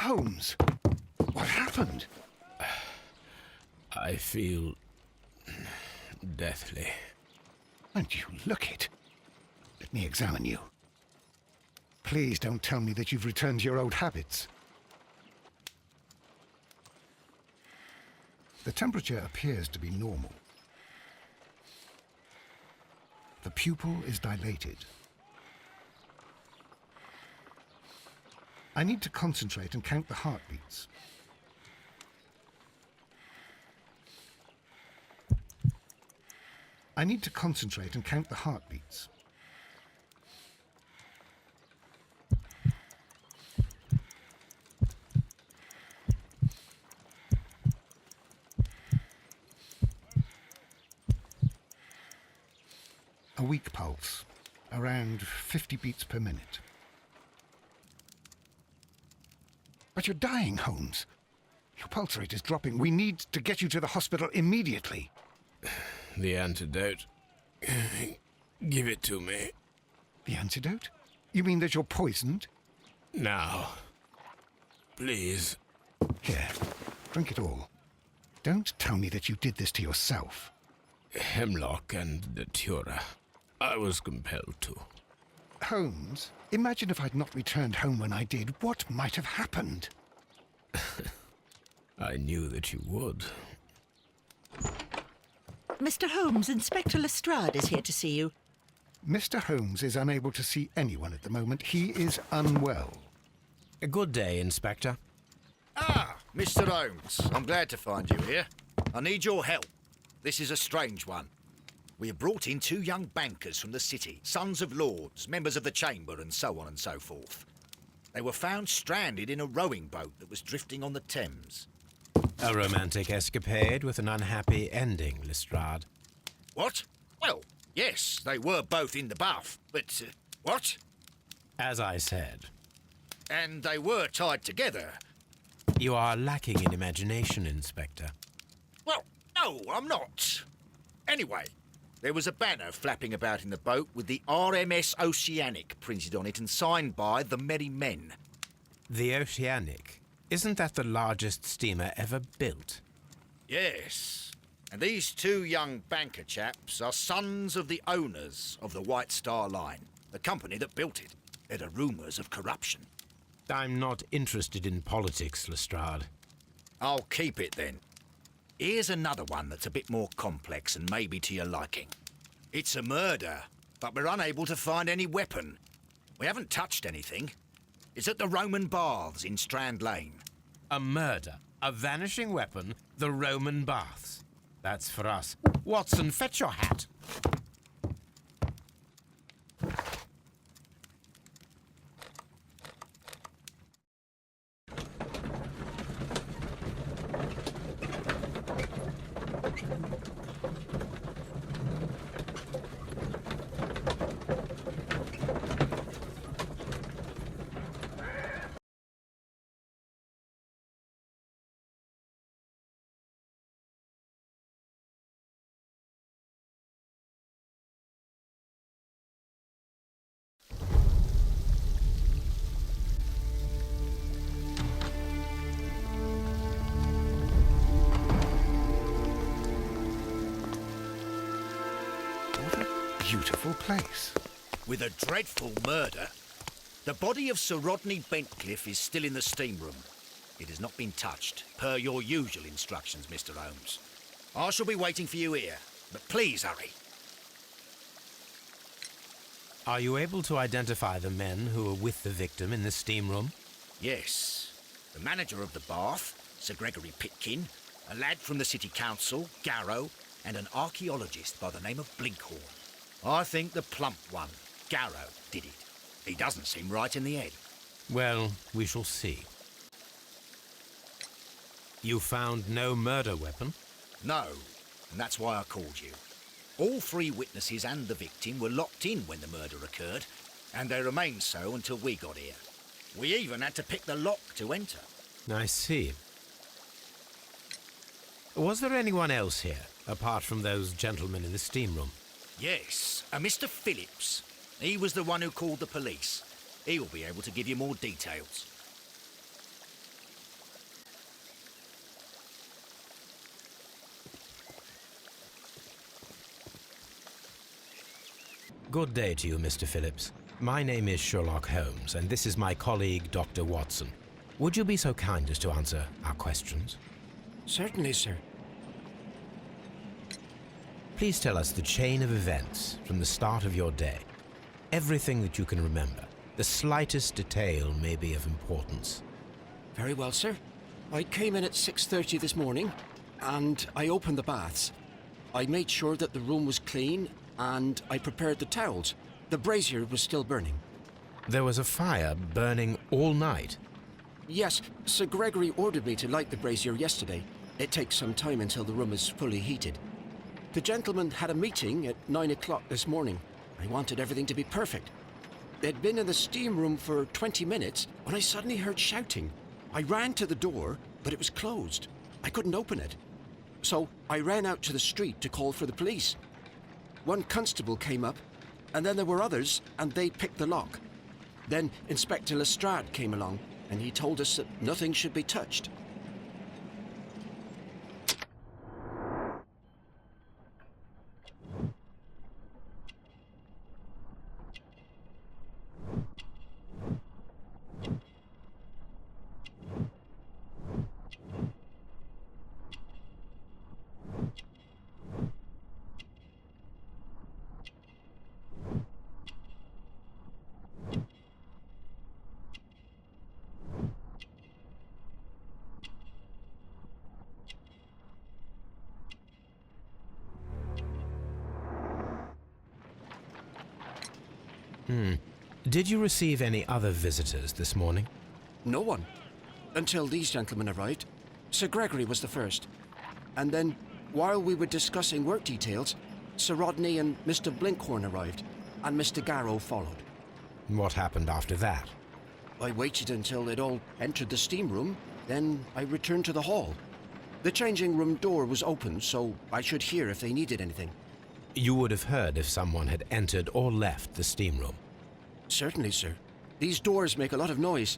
Holmes, what happened? I feel deathly. And you look it. Let me examine you. Please don't tell me that you've returned to your old habits. The temperature appears to be normal. The pupil is dilated. I need to concentrate and count the heartbeats. I need to concentrate and count the heartbeats. A weak pulse, around 50 beats per minute. But you're dying, Holmes. Your pulse rate is dropping. We need to get you to the hospital immediately. The antidote. Give it to me. The antidote? You mean that you're poisoned? Now. Please. Here, drink it all. Don't tell me that you did this to yourself. Hemlock and datura. I was compelled to. Holmes, imagine if I'd not returned home when I did. What might have happened? I knew that you would. Mr. Holmes, Inspector Lestrade is here to see you. Mr. Holmes is unable to see anyone at the moment. He is unwell. A good day, Inspector. Ah, Mr. Holmes. I'm glad to find you here. I need your help. This is a strange one. We have brought in 2 young bankers from the city, sons of lords, members of the chamber, and so on and so forth. They were found stranded in a rowing boat that was drifting on the Thames. A romantic escapade with an unhappy ending, Lestrade. What? Well, yes, they were both in the bath, but, what? As I said, And they were tied together. you are lacking in imagination, Inspector. Well, no, I'm not. Anyway, there was a banner flapping about in the boat with the RMS Oceanic printed on it and signed by the Merry Men. The Oceanic. Isn't that the largest steamer ever built? Yes. And these 2 young banker chaps are sons of the owners of the White Star Line, the company that built it. There are rumours of corruption. I'm not interested in politics, Lestrade. I'll keep it then. Here's another one that's a bit more complex and maybe to your liking. It's a murder, but we're unable to find any weapon. We haven't touched anything. It's at the Roman Baths in Strand Lane. A murder, a vanishing weapon, the Roman Baths. That's for us. Watson, fetch your hat. Beautiful place. With a dreadful murder. The body of Sir Rodney Bentcliffe is still in the steam room. It has not been touched, per your usual instructions, Mr. Holmes. I shall be waiting for you here, but please hurry. Are you able to identify the men who were with the victim in the steam room? Yes. The manager of the bath, Sir Gregory Pitkin, a lad from the City Council, Garrow, and an archaeologist by the name of Blinkhorn. I think the plump one, Garrow, did it. He doesn't seem right in the head. Well, we shall see. You found no murder weapon? No, and that's why I called you. All 3 witnesses and the victim were locked in when the murder occurred, and they remained so until we got here. We even had to pick the lock to enter. I see. Was there anyone else here, apart from those gentlemen in the steam room? Yes, a Mr. Phillips. He was the one who called the police. He will be able to give you more details. Good day to you, Mr. Phillips. My name is Sherlock Holmes, and this is my colleague, Dr. Watson. Would you be so kind as to answer our questions? Certainly, sir. Please tell us the chain of events from the start of your day. Everything that you can remember. The slightest detail may be of importance. Very well, sir. I came in at 6:30 this morning, and I opened the baths. I made sure that the room was clean, and I prepared the towels. The brazier was still burning. There was a fire burning all night. Yes, Sir Gregory ordered me to light the brazier yesterday. It takes some time until the room is fully heated. The gentleman had a meeting at 9 o'clock this morning. I wanted everything to be perfect. They'd been in the steam room for 20 minutes when I suddenly heard shouting. I ran to the door, but it was closed. I couldn't open it. So I ran out to the street to call for the police. One constable came up, and then there were others, and they picked the lock. Then Inspector Lestrade came along, and he told us that nothing should be touched. Did you receive any other visitors this morning? No one. Until these gentlemen arrived. Sir Gregory was the first. And then, while we were discussing work details, Sir Rodney and Mr. Blinkhorn arrived, and Mr. Garrow followed. What happened after that? I waited until they'd all entered the steam room, then I returned to the hall. The changing room door was open, so I should hear if they needed anything. You would have heard if someone had entered or left the steam room. Certainly, sir. These doors make a lot of noise.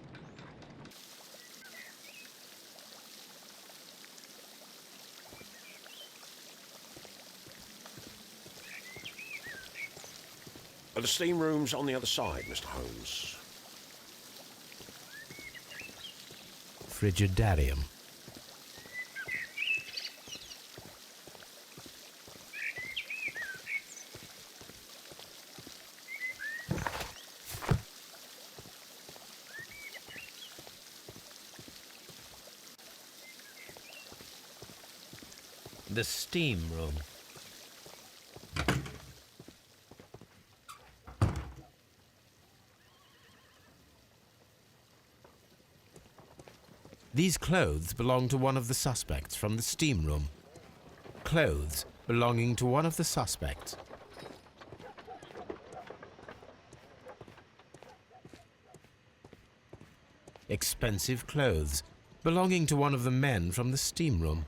The steam room's on the other side, Mr. Holmes. Frigidarium. The steam room. These clothes belong to one of the suspects from the steam room. Clothes belonging to one of the suspects. Expensive clothes belonging to one of the men from the steam room.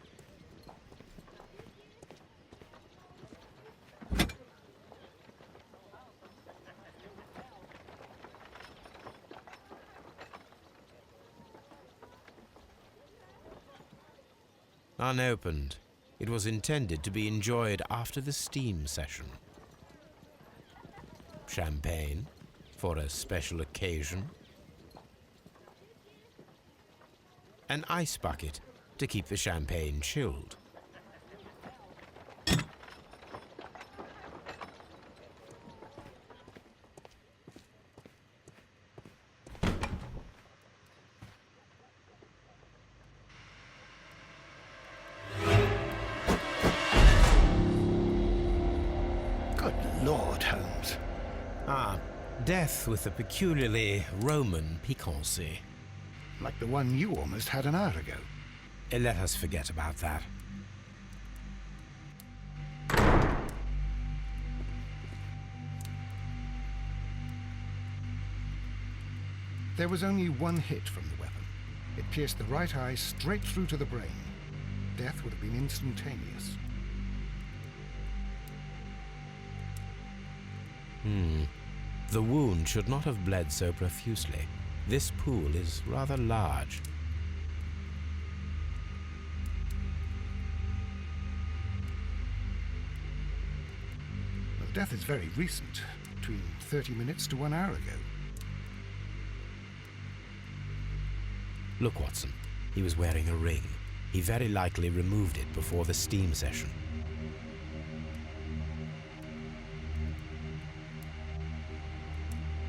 Unopened. It was intended to be enjoyed after the steam session. Champagne for a special occasion. An ice bucket to keep the champagne chilled. Good Lord, Holmes. Death with a peculiarly Roman piquancy. Like the one you almost had an hour ago. Let us forget about that. There was only one hit from the weapon. It pierced the right eye straight through to the brain. Death would have been instantaneous. The wound should not have bled so profusely. This pool is rather large. Death is very recent, between 30 minutes to 1 hour ago. Look, Watson. He was wearing a ring. He very likely removed it before the steam session.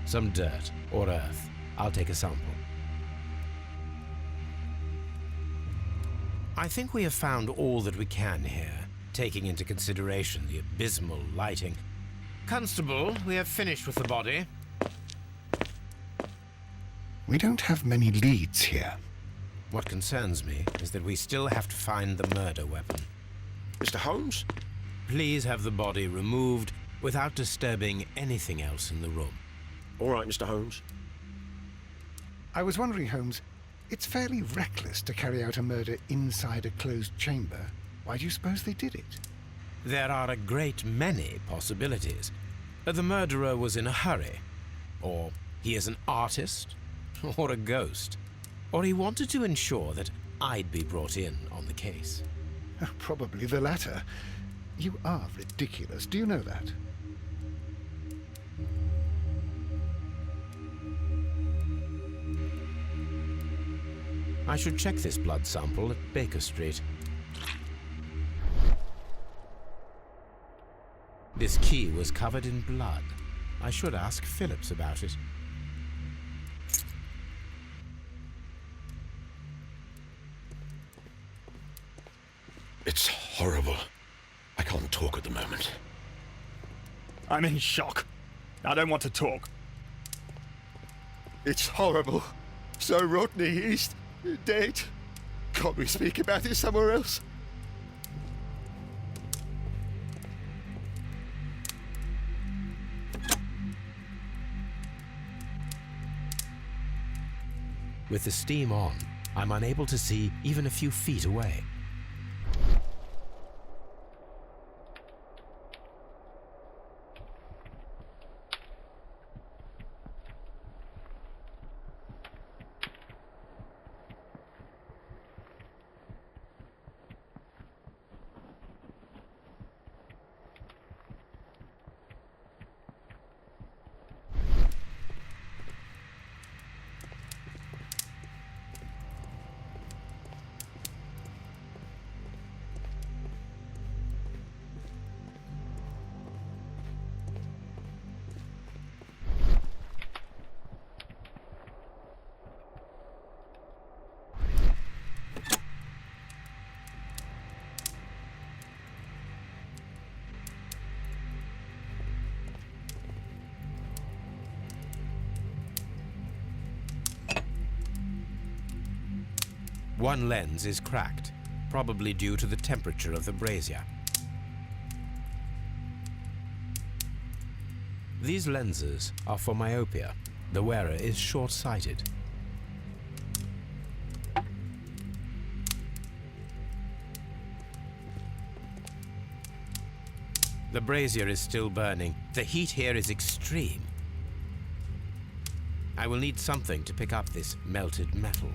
Some dirt or earth. I'll take a sample. I think we have found all that we can here, taking into consideration the abysmal lighting. Constable, we have finished with the body. We don't have many leads here. What concerns me is that we still have to find the murder weapon. Mr. Holmes? Please have the body removed without disturbing anything else in the room. All right, Mr. Holmes. I was wondering, Holmes, it's fairly reckless to carry out a murder inside a closed chamber. Why do you suppose they did it? There are a great many possibilities. The murderer was in a hurry, or he is an artist, or a ghost, or he wanted to ensure that I'd be brought in on the case. Probably the latter. You are ridiculous, do you know that? I should check this blood sample at Baker Street. This key was covered in blood. I should ask Phillips about it. It's horrible. I can't talk at the moment. I'm in shock. I don't want to talk. It's horrible. So Rodney, he's dead. Can't we speak about it somewhere else? With the steam on, I'm unable to see even a few feet away. One lens is cracked, probably due to the temperature of the brazier. These lenses are for myopia. The wearer is short-sighted. The brazier is still burning. The heat here is extreme. I will need something to pick up this melted metal.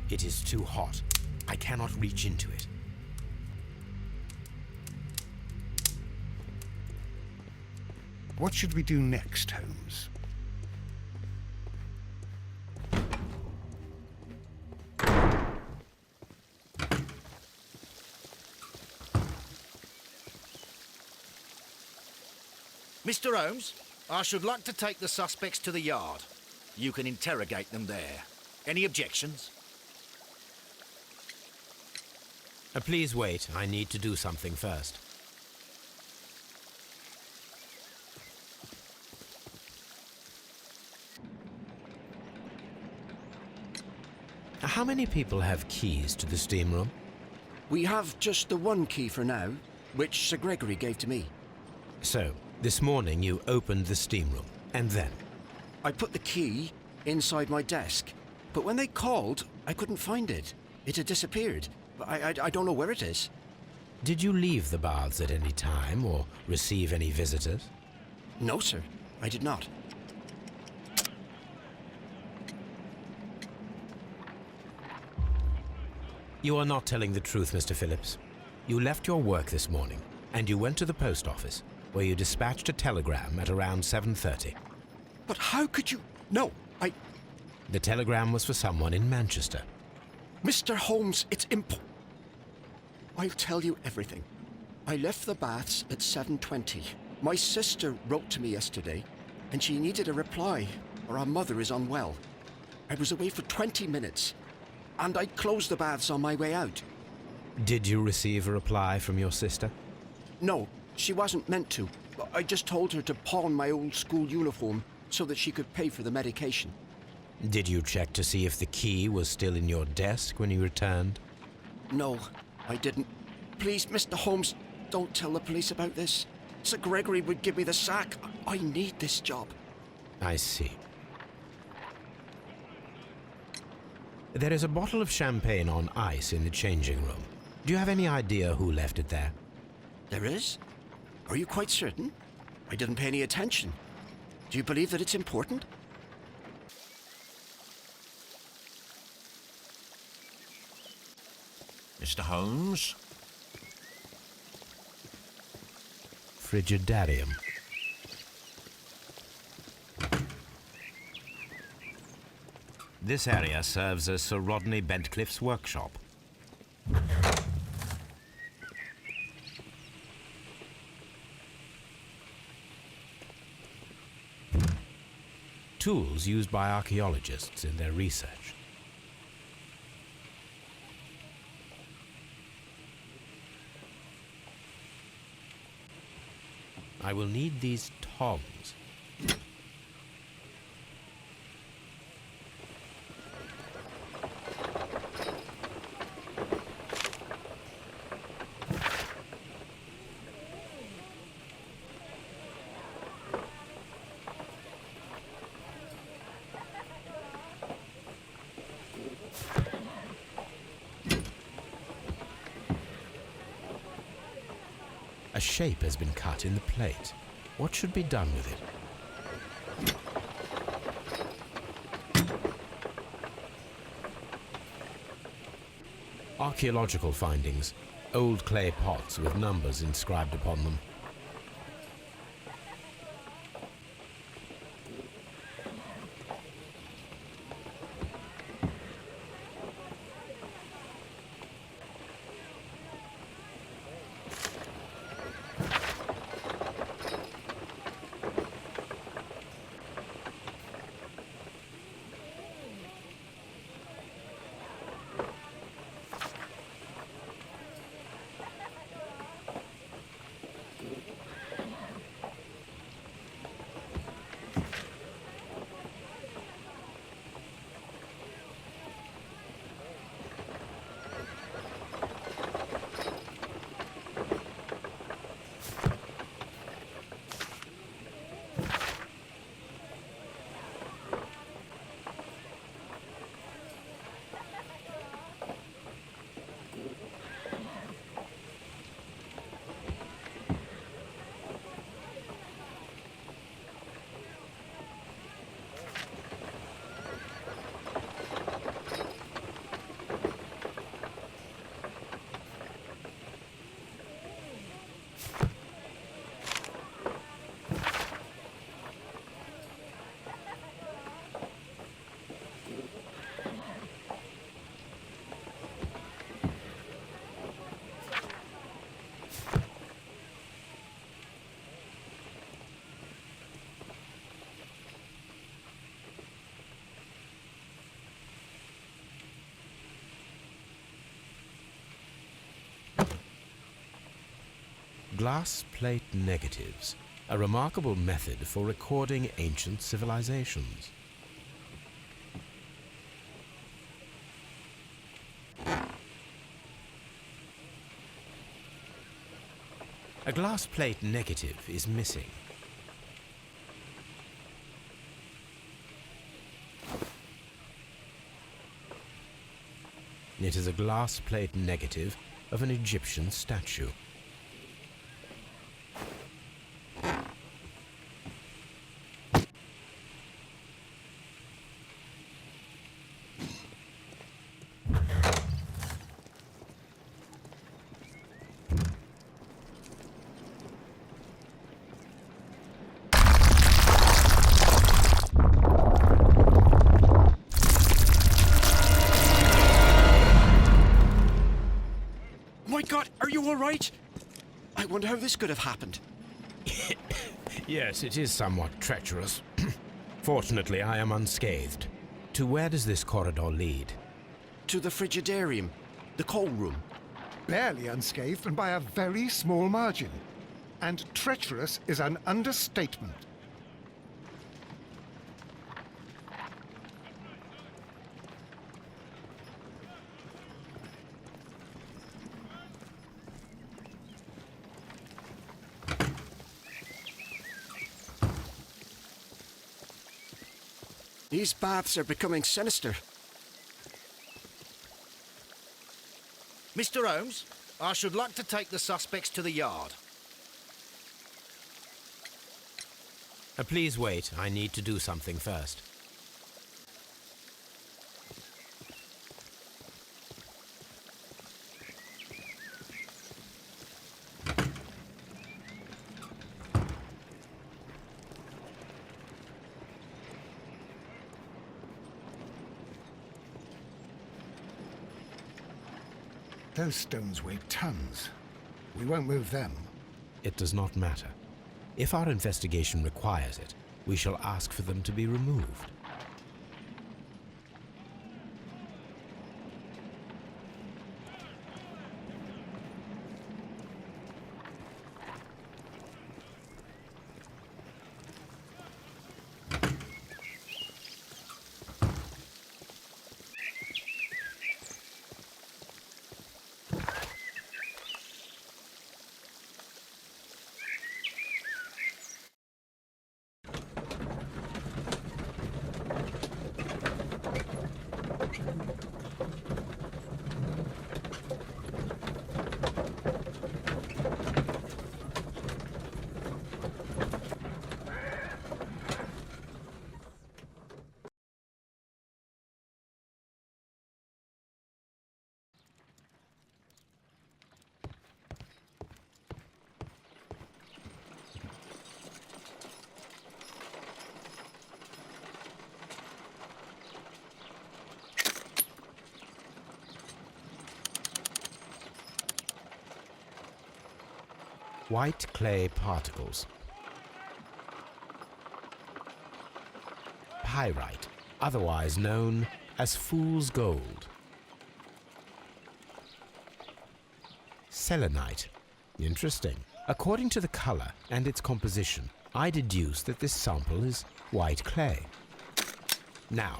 It is too hot. I cannot reach into it. What should we do next, Holmes? Mr. Holmes, I should like to take the suspects to the yard. You can interrogate them there. Any objections? Please wait. I need to do something first. How many people have keys to the steam room? We have just the one key for now, which Sir Gregory gave to me. So, this morning you opened the steam room, and then? I put the key inside my desk, but when they called, I couldn't find it. It had disappeared. I don't know where it is. Did you leave the baths at any time or receive any visitors? No, sir. I did not. You are not telling the truth, Mr. Phillips. You left your work this morning. and you went to the post office, where you dispatched a telegram at around 7:30. But how could you... No, The telegram was for someone in Manchester. Mr. Holmes, it's I'll tell you everything. I left the baths at 7:20. My sister wrote to me yesterday, and she needed a reply, or our mother is unwell. I was away for 20 minutes, and I closed the baths on my way out. Did you receive a reply from your sister? No, she wasn't meant to. I just told her to pawn my old school uniform so that she could pay for the medication. Did you check to see if the key was still in your desk when you returned? No, I didn't. Please, Mr. Holmes, don't tell the police about this. Sir Gregory would give me the sack. I need this job. I see. There is a bottle of champagne on ice in the changing room. Do you have any idea who left it there? There is? Are you quite certain? I didn't pay any attention. Do you believe that it's important? Mr. Holmes? Frigidarium. This area serves as Sir Rodney Bentcliffe's workshop. Tools used by archaeologists in their research. I will need these tongs. A shape has been cut in the plate. What should be done with it? Archaeological findings. Old clay pots with numbers inscribed upon them. Glass plate negatives, a remarkable method for recording ancient civilizations. A glass plate negative is missing. It is a glass plate negative of an Egyptian statue. God, are you all right? I wonder how this could have happened. Yes, it is somewhat treacherous. Fortunately, I am unscathed. To where does this corridor lead? To the frigidarium, the coal room. Barely unscathed and by a very small margin. And treacherous is an understatement. These baths are becoming sinister. Mr. Holmes, I should like to take the suspects to the yard. Please wait. I need to do something first. Those stones weigh tons. We won't move them. It does not matter. If our investigation requires it, we shall ask for them to be removed. White clay particles. Pyrite, otherwise known as fool's gold. Selenite. Interesting. According to the color and its composition, I deduce that this sample is white clay. Now,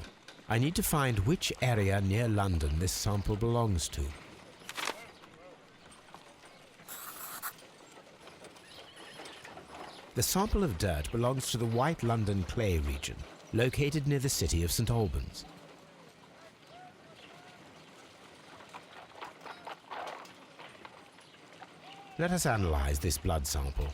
I need to find which area near London this sample belongs to. The sample of dirt belongs to the White London clay region, located near the city of St. Albans. Let us analyze this blood sample.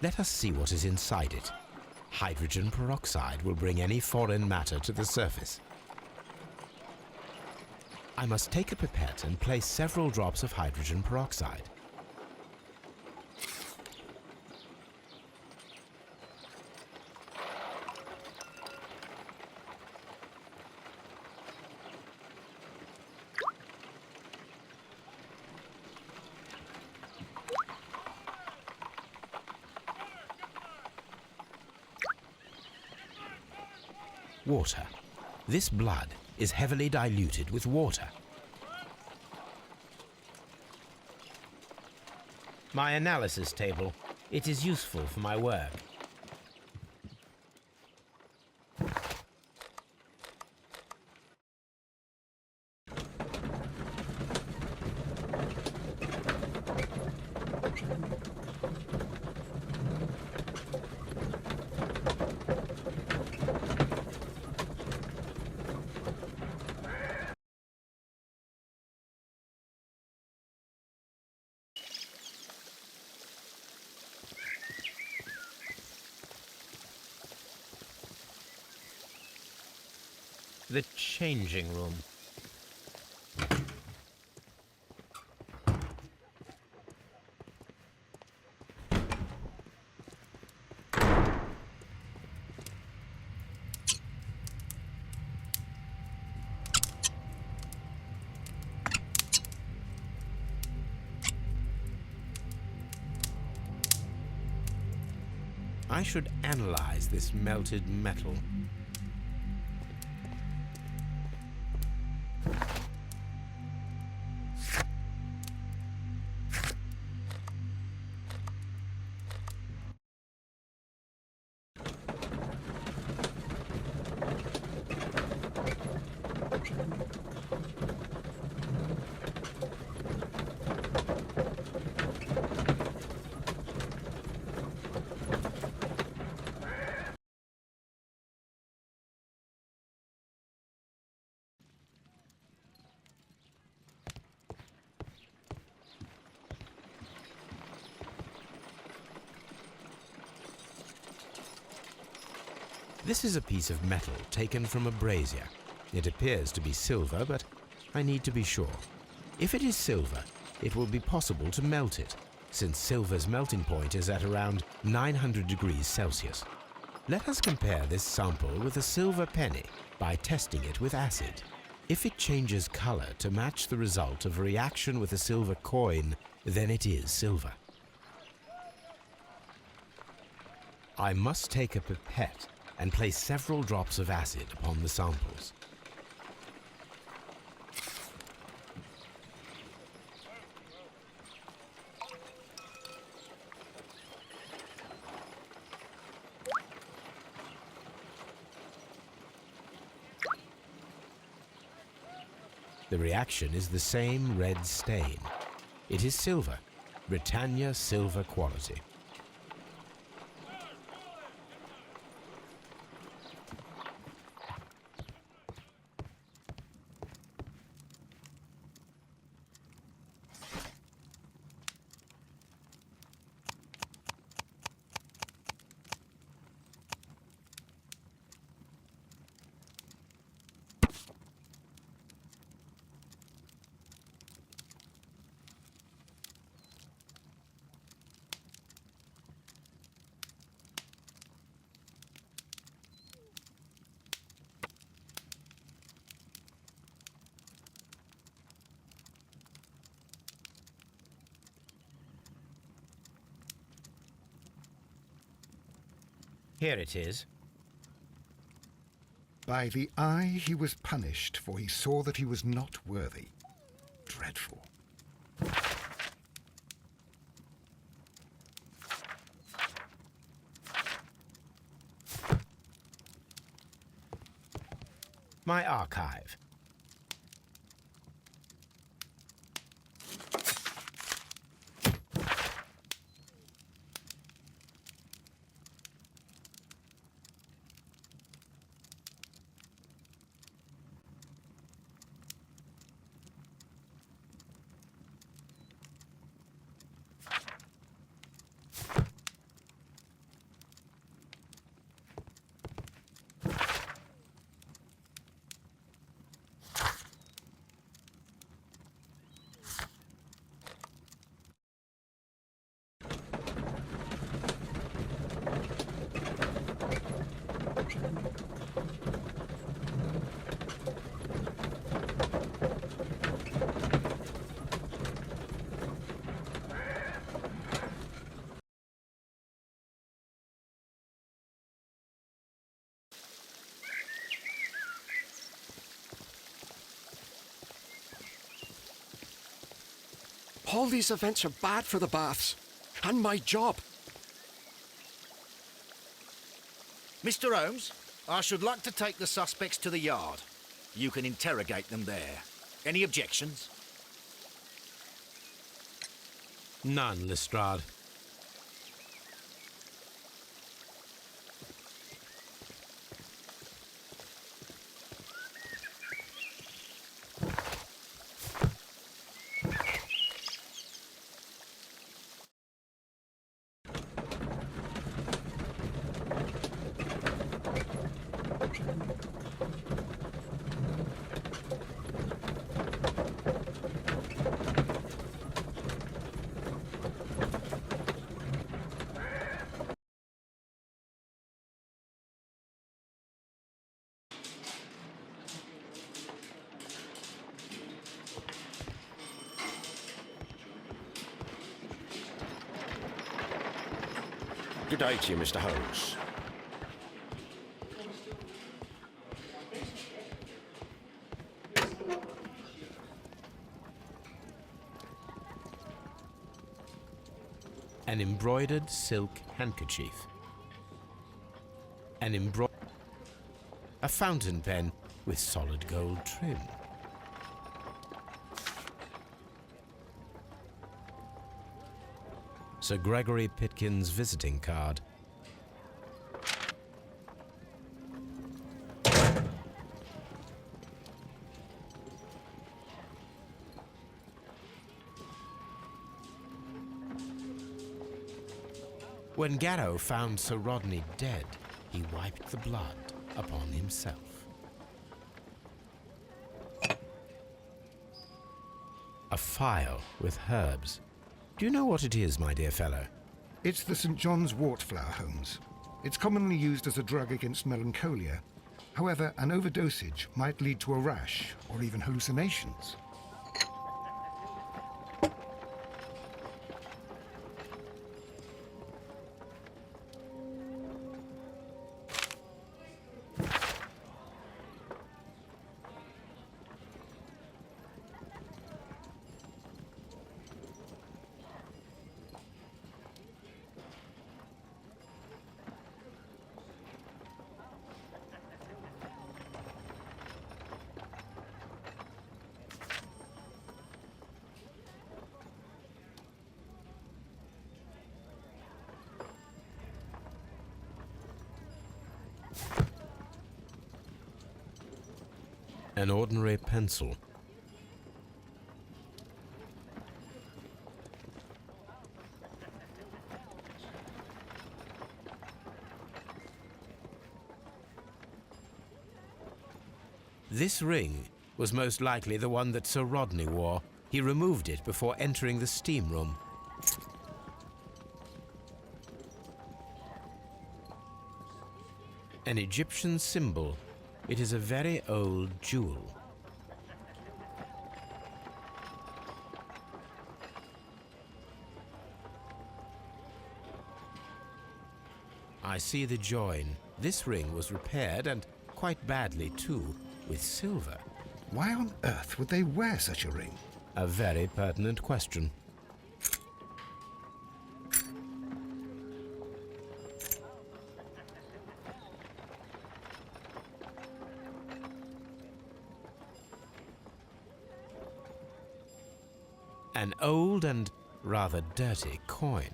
Let us see what is inside it. Hydrogen peroxide will bring any foreign matter to the surface. I must take a pipette and place several drops of hydrogen peroxide. Water. This blood is heavily diluted with water. My analysis table. It is useful for my work. The changing room. I should analyze this melted metal. This is a piece of metal taken from a brazier. It appears to be silver, but I need to be sure. If it is silver, it will be possible to melt it, since silver's melting point is at around 900 degrees Celsius. Let us compare this sample with a silver penny by testing it with acid. If it changes color to match the result of a reaction with a silver coin, then it is silver. I must take a pipette and place several drops of acid upon the samples. The reaction is the same red stain. It is silver, Britannia silver quality. Here it is. By the eye he was punished, for he saw that he was not worthy. Dreadful. My archive. All these events are bad for the baths. And my job. Mr. Holmes, I should like to take the suspects to the yard. You can interrogate them there. Any objections? None, Lestrade. Good day to you, Mr. Holmes. An embroidered silk handkerchief. A fountain pen with solid gold trim. Sir Gregory Pitkin's visiting card. When Garrow found Sir Rodney dead, he wiped the blood upon himself. A phial with herbs. Do you know what it is, my dear fellow? It's the St. John's wort flower, Holmes. It's commonly used as a drug against melancholia. However, an overdosage might lead to a rash or even hallucinations. An ordinary pencil. This ring was most likely the one that Sir Rodney wore. He removed it before entering the steam room. An Egyptian symbol. It is a very old jewel. I see the join. This ring was repaired, and quite badly too, with silver. Why on earth would they wear such a ring? A very pertinent question. An old and rather dirty coin.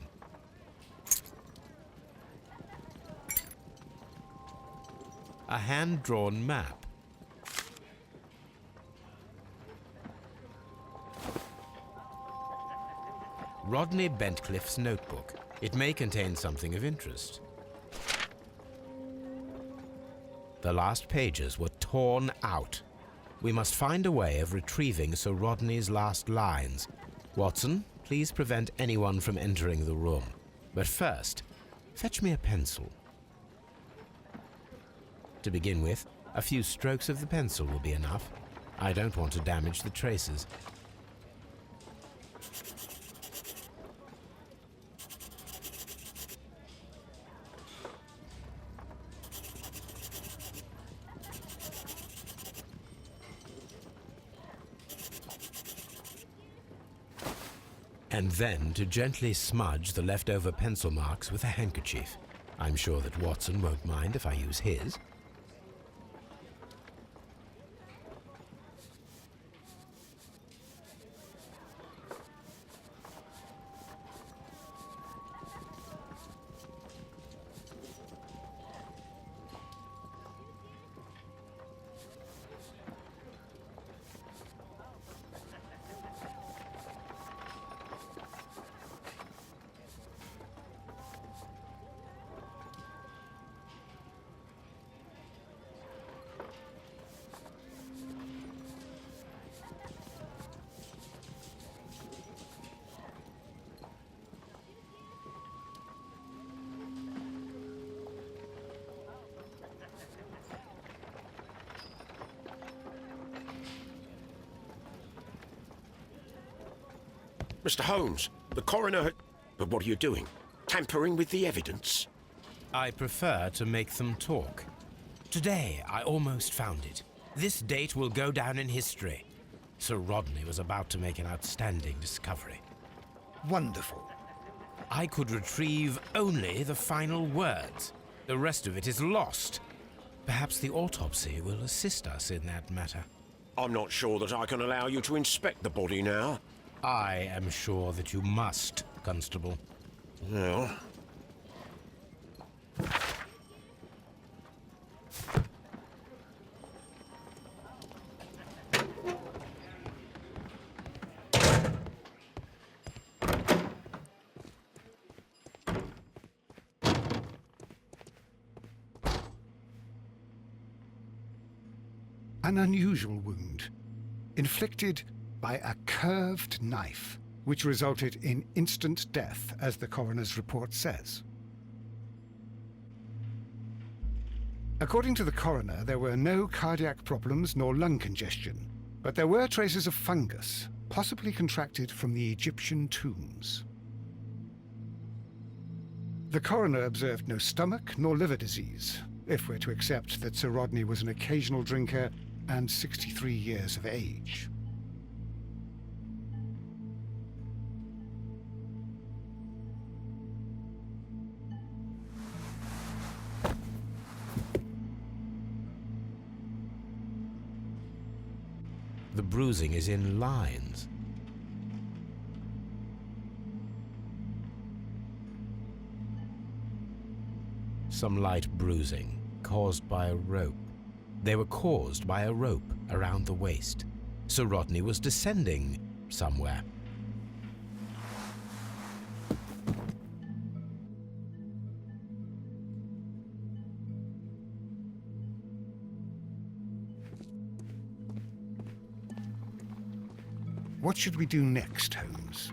A hand-drawn map. Rodney Bentcliffe's notebook. It may contain something of interest. The last pages were torn out. We must find a way of retrieving Sir Rodney's last lines. Watson, please prevent anyone from entering the room. But first, fetch me a pencil. To begin with, a few strokes of the pencil will be enough. I don't want to damage the traces. And then to gently smudge the leftover pencil marks with a handkerchief. I'm sure that Watson won't mind if I use his. Mr. Holmes, the coroner had... But what are you doing? tampering with the evidence? I prefer to make them talk. Today, I almost found it. This date will go down in history. Sir Rodney was about to make an outstanding discovery. Wonderful. I could retrieve only the final words. The rest of it is lost. Perhaps the autopsy will assist us in that matter. I'm not sure that I can allow you to inspect the body now. I am sure that you must, Constable. Well... An unusual wound, inflicted by a curved knife, which resulted in instant death, as the coroner's report says. According to the coroner, there were no cardiac problems nor lung congestion, but there were traces of fungus, possibly contracted from the Egyptian tombs. The coroner observed no stomach nor liver disease, if we're to accept that Sir Rodney was an occasional drinker and 63 years of age. The bruising is in lines. Some light bruising, caused by a rope. They were caused by a rope around the waist. Sir Rodney was descending somewhere. What should we do next, Holmes?